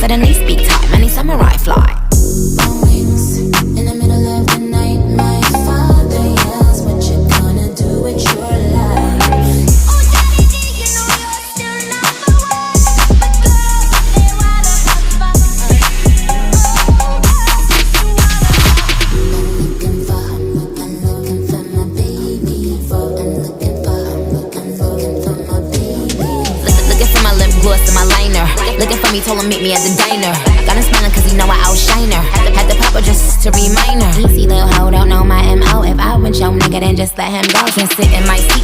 suddenly speak top, many samurai fly. On wings, in the middle of the night, my father yells, what you gonna do with your life? Oh, Daddy G, you know you're still number one. But girl, they wanna have fun. I'm looking for my baby. I'm looking for my baby. Looking for my lip gloss and my liner. Looking for me, told him meet me at the diner. Got him smiling cause he know I outshine her. Had to pop her just to remind her. Easy little hoe, don't know my M.O. If I want your nigga, then just let him go. Can't sit in my seat